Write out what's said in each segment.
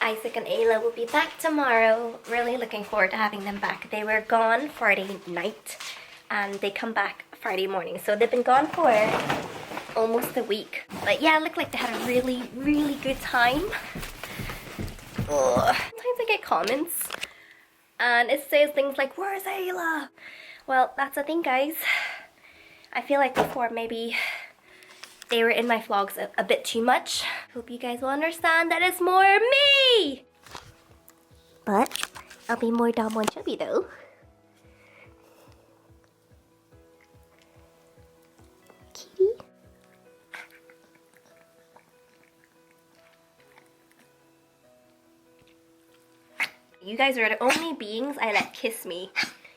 Isaac and Ayla will be back tomorrow. Really looking forward to having them back. They were gone Friday night and they come back Friday morning. So they've been gone for almost a week. But yeah, it looked like they had a really good time. Ugh. Sometimes I get comments and it says things like, "Where's Ayla?" Well, that's the thing, guys. I feel like before maybe they were in my vlogs a bit too much. Hope you guys will understand that it's more me! But I'll be more dumb and chubby though. Kitty. You guys are the only beings I let kiss me,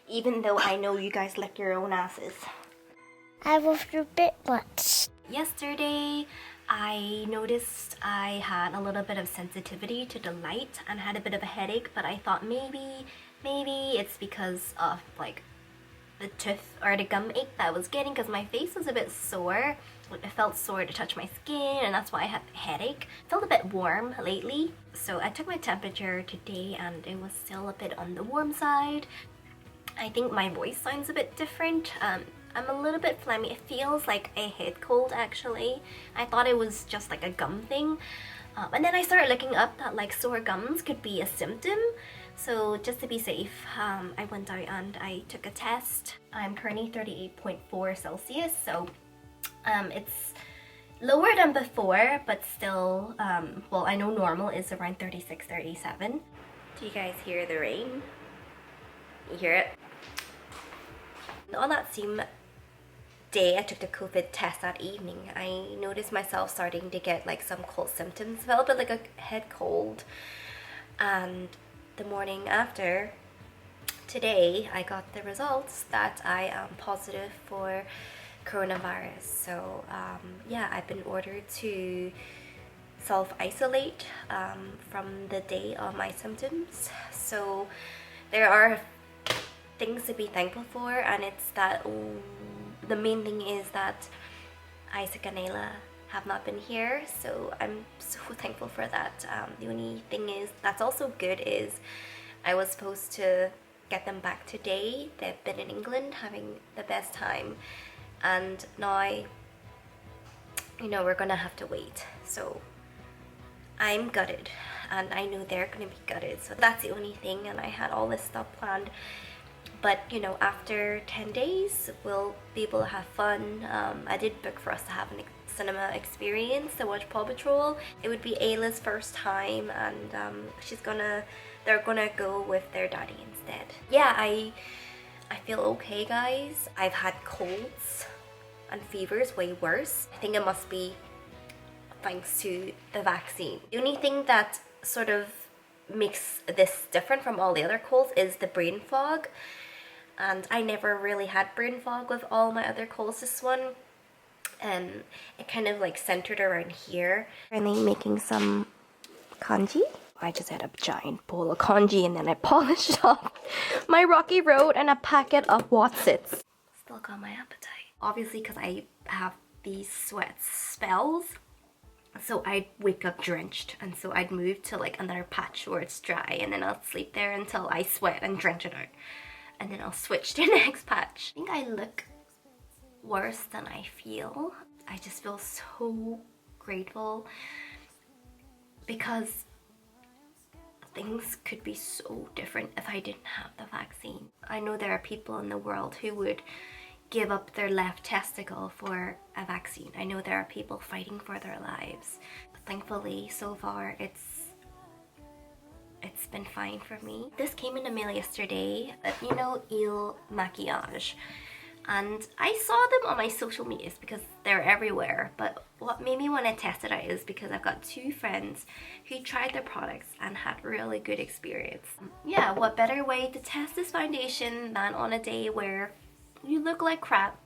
even though I know you guys lick your own asses. I was a bit much. Yesterday, I noticed I had a little bit of sensitivity to the light and had a bit of a headache, but I thought maybe it's because of like the tooth or the gum ache that I was getting because my face was a bit sore. It felt sore to touch my skin and that's why I had a headache. It felt a bit warm lately. So I took my temperature today and it was still a bit on the warm side. I think my voice sounds a bit different. I'm a little bit phlegmy. It feels like a head cold actually. I thought it was just like a gum thing. And then I started looking up that like sore gums could be a symptom. So just to be safe, I went out and I took a test. I'm currently 38.4 Celsius, so it's lower than before, but still, well, I know normal is around 36, 37. Do you guys hear the rain? You hear it? On that same day I took the COVID test that evening, I noticed myself starting to get like some cold symptoms. Felt a bit like a head cold. And the morning after, today, I got the results that I am positive for coronavirus. So yeah, I've been ordered to self-isolate from the day of my symptoms. So there are things to be thankful for, and it's that the main thing is that Isaac and Ayla have not been here, so I'm so thankful for that. The only thing is that's also good is I was supposed to get them back today. They've been in England having the best time, and now, you know, we're gonna have to wait. So I'm gutted, and I know they're gonna be gutted, so that's the only thing. And I had all this stuff planned, but you know, after 10 days we'll be able to have fun. I did book for us to have a cinema experience to watch Paw Patrol. It would be Ayla's first time, and they're gonna go with their daddy instead. Yeah, I feel okay, guys. I've had colds and fevers way worse. I think it must be thanks to the vaccine. The only thing that sort of makes this different from all the other colds is the brain fog. And I never really had brain fog with all my other colds. This one, it kind of like centered around here. Currently making some congee. I just had a giant bowl of congee and then I polished off my Rocky Road and a packet of Watsits. Still got my appetite. Obviously, because I have these sweat spells, so I'd wake up drenched, and so I'd move to like another patch where it's dry, and then I'll sleep there until I sweat and drench it out. And then I'll switch to the next patch. I think I look worse than I feel. I just feel so grateful because things could be so different if I didn't have the vaccine. I know there are people in the world who would give up their left testicle for a vaccine. I know there are people fighting for their lives. But thankfully, so far, it's been fine for me. This came in the mail yesterday, you know, Il Maquillage. And I saw them on my social medias because they're everywhere. But what made me want to test it out is because I've got two friends who tried their products and had really good experience. Yeah, what better way to test this foundation than on a day where you look like crap.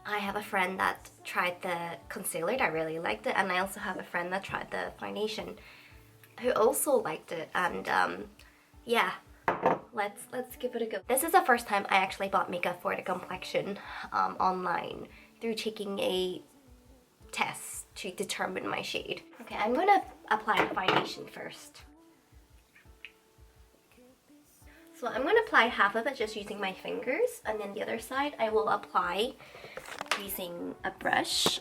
I have a friend that tried the concealer that really liked it, and I also have a friend that tried the foundation who also liked it, and yeah, let's give it a go. This is the first time I actually bought makeup for the complexion online through taking a test to determine my shade. Okay, I'm gonna apply the foundation first. So I'm going to apply half of it just using my fingers, and then the other side I will apply using a brush.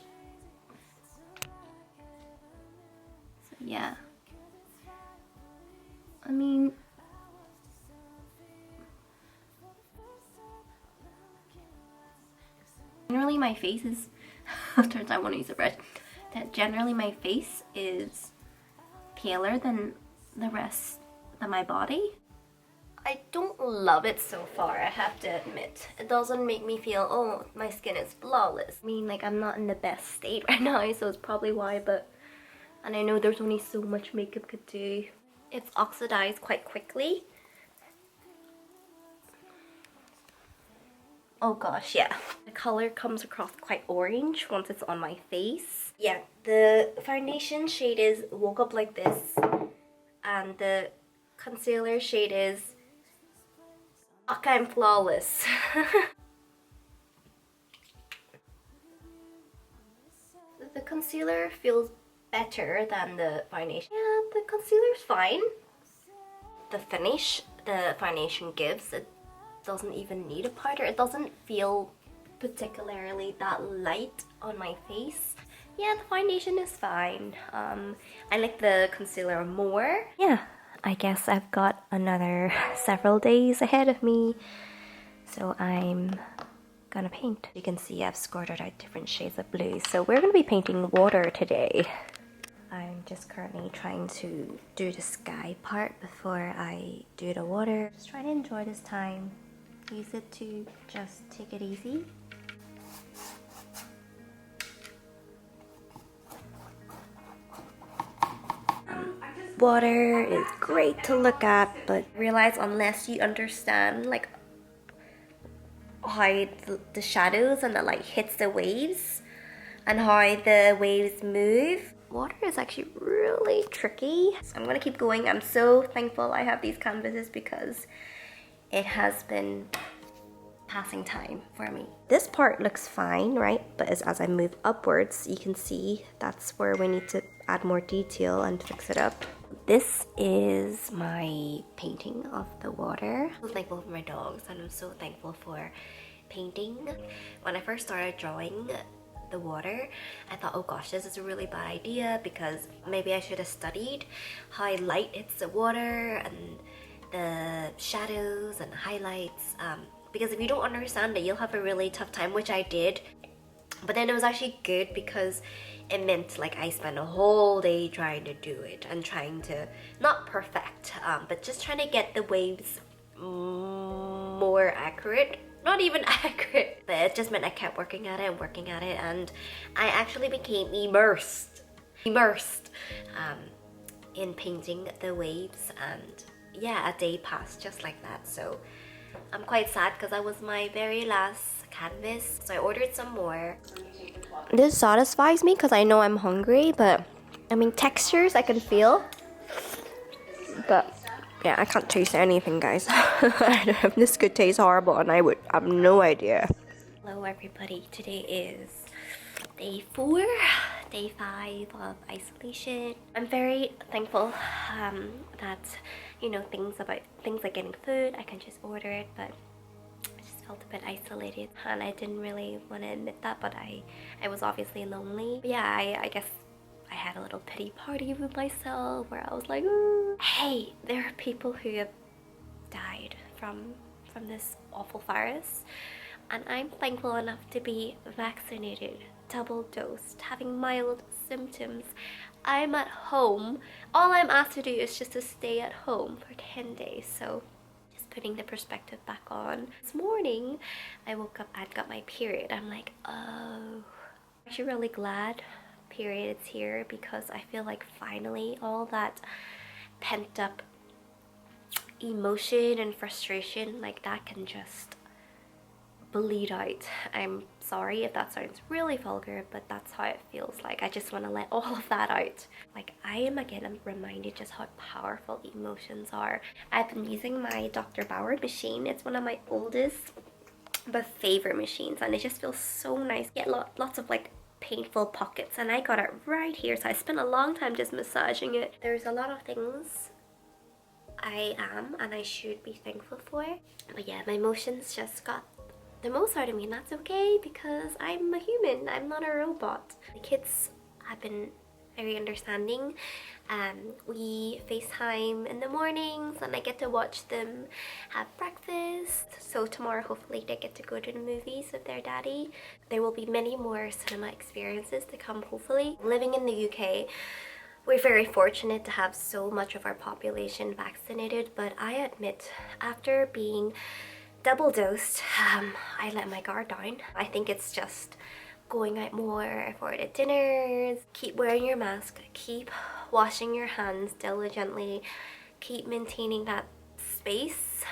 So yeah. I mean, generally my face is turns out I want to use a brush. That generally my face is paler than the rest of my body. I don't love it so far, I have to admit. It doesn't make me feel, oh, my skin is flawless. I mean, like, I'm not in the best state right now, so it's probably why, but... And I know there's only so much makeup could do. It's oxidized quite quickly. Oh gosh, yeah. The color comes across quite orange once it's on my face. Yeah, the foundation shade is Woke Up Like This, and the concealer shade is I'm Flawless. The concealer feels better than the foundation. Yeah, the concealer's fine. The finish the foundation gives, it doesn't even need a powder. It doesn't feel particularly that light on my face. Yeah, the foundation is fine. I like the concealer more. Yeah, I guess I've got another several days ahead of me, so I'm gonna paint. You can see I've squirted out different shades of blue, so we're gonna be painting water today. I'm just currently trying to do the sky part before I do the water. Just trying to enjoy this time. Use it to just take it easy. Water is great to look at, but realize unless you understand like how the shadows and the light hits the waves and how the waves move, water is actually really tricky. So I'm gonna keep going. I'm so thankful I have these canvases because it has been passing time for me. This part looks fine, right? But as I move upwards, you can see that's where we need to add more detail and fix it up. This is my painting of the water. I'm so thankful for my dogs, and I'm so thankful for painting. When I first started drawing the water, I thought, oh gosh, this is a really bad idea because maybe I should have studied how light hits the water and the shadows and highlights, because if you don't understand it, you'll have a really tough time, which I did. But then it was actually good because it meant like I spent a whole day trying to do it and trying to, not perfect, but just trying to get the waves more accurate. Not even accurate, but it just meant I kept working at it and working at it, and I actually became immersed in painting the waves. And yeah, a day passed just like that. So I'm quite sad because that was my very last canvas, so I ordered some more. This satisfies me because I know I'm hungry, but I mean, textures I can feel, but yeah, I can't taste anything, guys. This could taste horrible and I would have no idea. Hello everybody, today is day 4, day 5 of isolation. I'm very thankful that, you know, things like getting food, I can just order it, but I just felt a bit isolated and I didn't really want to admit that, but I was obviously lonely. But yeah, I guess I had a little pity party with myself where I was like, ooh, hey, there are people who have died from this awful virus, and I'm thankful enough to be vaccinated, double dosed, having mild symptoms. I'm at home. All I'm asked to do is just to stay at home for 10 days, so just putting the perspective back on. This morning, I woke up and got my period. I'm like, oh, I'm actually really glad period is here because I feel like finally all that pent up emotion and frustration like that can just bleed out. I'm sorry if that sounds really vulgar, but that's how it feels like. I just want to let all of that out. Like, I am again reminded just how powerful emotions are. I've been using my Dr. Bauer machine. It's one of my oldest but favorite machines, and it just feels so nice. Get lots of like painful pockets, and I got it right here, so I spent a long time just massaging it. There's a lot of things I am and I should be thankful for. But yeah, my emotions just got the most out of me, and that's okay because I'm a human, I'm not a robot. The kids have been very understanding. We FaceTime in the mornings and I get to watch them have breakfast. So tomorrow hopefully they get to go to the movies with their daddy. There will be many more cinema experiences to come hopefully. Living in the UK, we're very fortunate to have so much of our population vaccinated, but I admit after being double dosed, I let my guard down. I think it's just going out more for the dinners, keep wearing your mask, keep washing your hands diligently, keep maintaining that space.